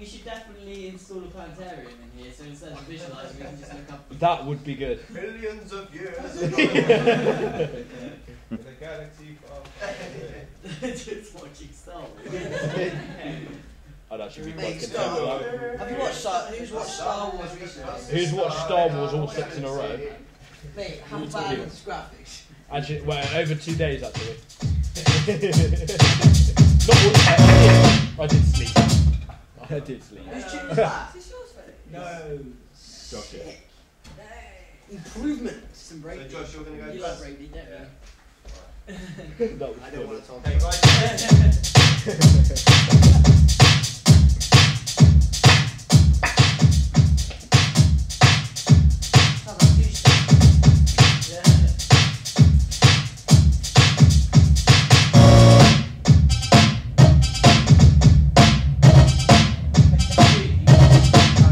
we should definitely install a planetarium in here, so instead of visualising, we can just look up. That would be good. Billions of years ago. In a galaxy far. Just watching Star Wars. I'd actually be Mate, quite content with that. Have you watched who's watched Star Wars recently? Who's watched Star Wars all 6 in a row? Mate, how bad is graphics? Actually, well, over 2 days actually. Not all I did sleep. I did sleep. Who's tuning that? Is this yours, Freddie? No. Sick. No. Improvement. Some So break. Josh, you're going to go You first? like breakbeat, don't you? That was I don't want to talk Okay, about Sounds like two-step. Carry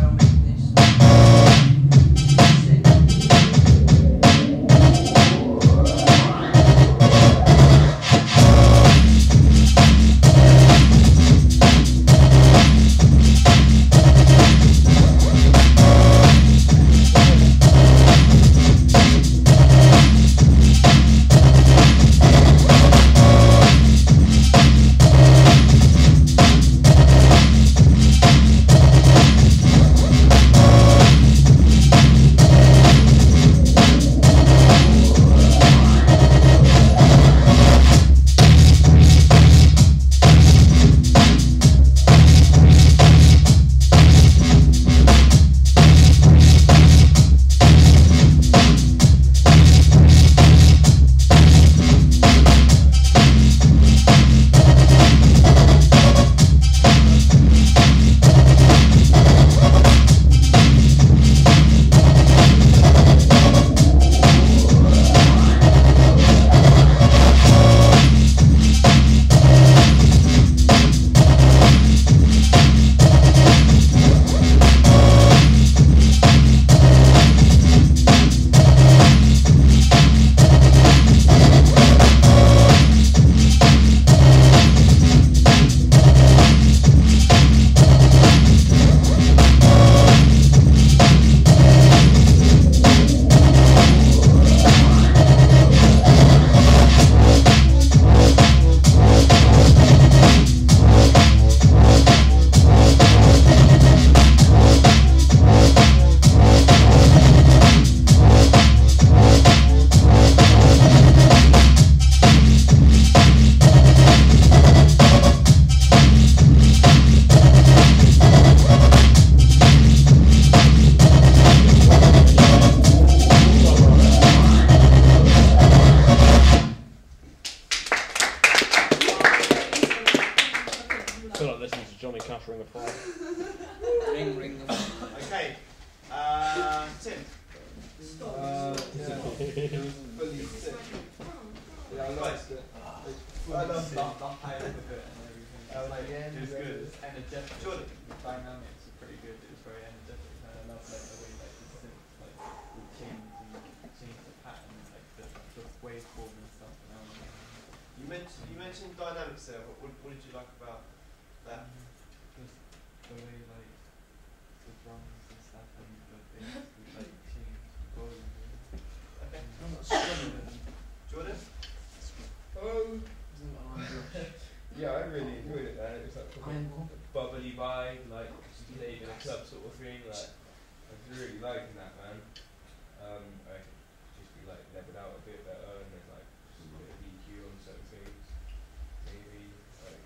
on making this. Ring of Fire. Ring of Fire. Okay. Tim. It was fully sick. Yeah, I liked it. I loved it. The high end of it and everything. Oh, Like, yeah, it was yeah. good. It's energetic. Jordan. The dynamics are pretty good. It was very energetic. And I love like the way like the synth like would change the pattern, like the waveform and stuff. You mentioned dynamics there. What did you like about that? Just the way like the drums and stuff and the bass would like change the volume. Okay. I'm not struggling. Jordan? Yeah, I really enjoyed it, man. It was like a bubbly vibe, like you played in a club sort of thing. Like I was really liking that, man. I could just be like leveled out a bit better and then like just a bit of EQ on certain things. Maybe like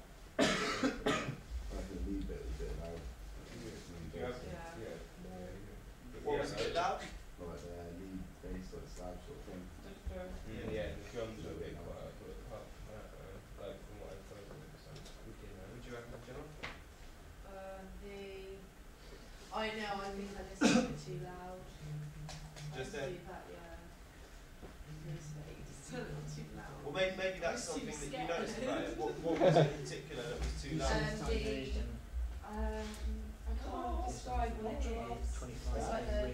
Like the lead bit was a bit loud. What was it loud? Like the lead bass or the slab sort of thing. yeah, the drums were a bit quiet, but apart from that, like from what I've heard, it sounds wicked, man. Would you recommend Gemma? I know, I think I listened a bit too loud. Just I then? do that, yeah. Just turn it on too loud. Well, maybe that's I was too something that you scared. noticed about it. What was it in particular that was too loud? I can't describe what it is. It's like the,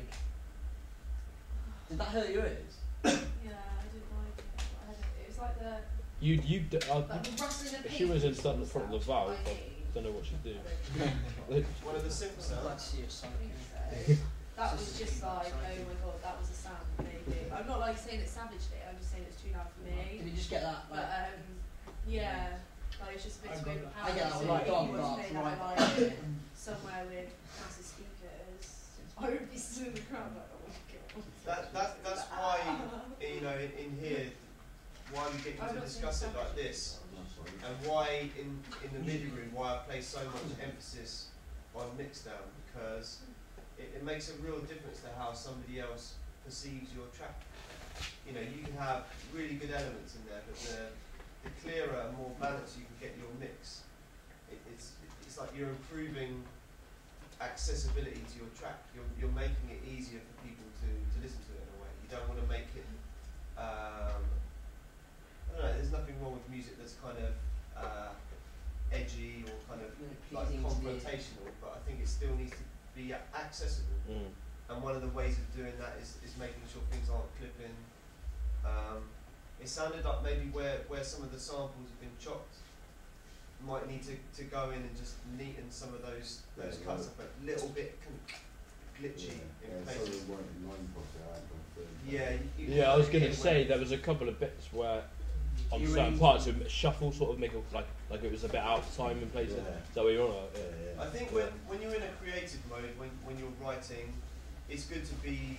Did that hurt your ears? yeah, I didn't like it. It was like the You like the rustling of she was in paper front of the valve. I mean. don't know what she'd do. One of the simple I'd like sounds. to see a Sonic. That was just like, oh my god, that was a sound, maybe. I'm not like saying it's savagely, I'm just saying it's too loud for Did me. you just get that? But yeah, like it's just a bit too overpowering. I get that So right if on, you were to but play right that on. like somewhere with massive speakers, I would be still in the crowd like, oh my god. That's why, you know, in here, why we get you to discuss it like this, and why in the MIDI room, why I place so much emphasis on mixdown, because it makes a real difference to how somebody else perceives your track. You know, you can have really good elements in there, but the clearer and more balanced you can get your mix, it's like you're improving accessibility to your track. You're making it easier for people to listen to it in a way. You don't want to make it, I don't know, there's nothing wrong with music that's kind of edgy or kind of like confrontational, but I think it still needs to be accessible. And one of the ways of doing that is making sure things aren't clipping. It sounded like maybe where some of the samples have been chopped, might need to go in and just neaten some of those cuts up a little bit glitchy in places. Yeah, I was going to say there was a couple of bits where on certain parts of shuffle sort of make it like it was a bit out of time in places. Yeah. Is that what you're on about? I think when you're in a creative mode, when you're writing, it's good to be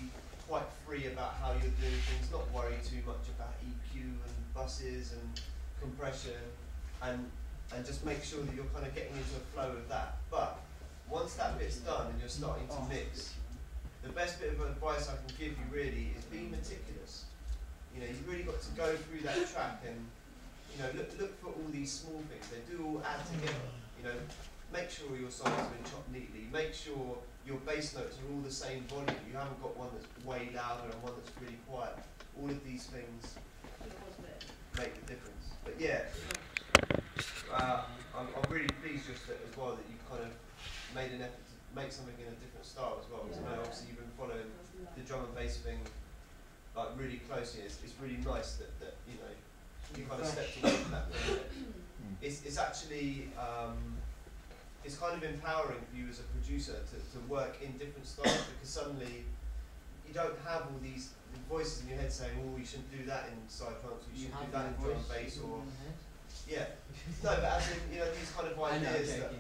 quite free about how you're doing things, not worry too much about EQ and buses and compression, and just make sure that you're kind of getting into a flow of that. But once that bit's done and you're starting to mix, the best bit of advice I can give you really is be meticulous. You know, you've really got to go through that track and, you know, look for all these small things. They do all add together. You know, make sure your songs have been chopped neatly. Make sure your bass notes are all the same volume. You haven't got one that's way louder and one that's really quiet. All of these things make the difference. But yeah, I'm really pleased just that as well that you kind of made an effort to make something in a different style as well. Because I know obviously you've been following the drum and bass thing like really closely. It's really nice that you know you kind of stepped away from that. It's actually it's kind of empowering for you as a producer to work in different styles, because suddenly you don't have all these voices in your head saying, oh, you shouldn't do that in psytrance, you shouldn't do that in drum and bass, or yeah. No, but as in, you know, these kind of ideas that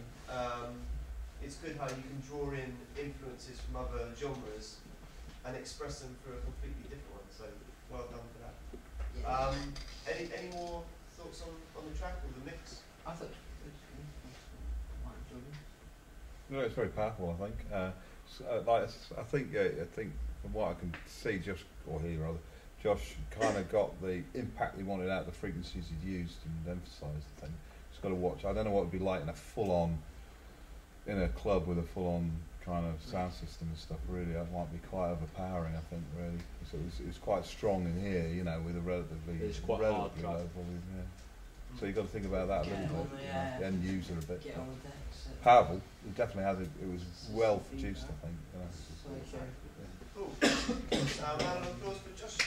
it's good how you can draw in influences from other genres and express them through a completely different one. So well done for that. Any more thoughts on the track or the mix? I thought. No, it's very powerful. I think. I think from what I can see, Josh kind of got the impact he wanted out of the frequencies he'd used and emphasised. I think just got to watch. I don't know what it'd be like in a club with a full-on kind of sound system and stuff. Really, that might be quite overpowering. I think really. So it was quite strong in here, you know, with a relatively low volume. Yeah. So you've got to think about that a little bit. The end user a bit. Powerful. It definitely has. It was well produced, I think. Cool. Round of applause for Josh.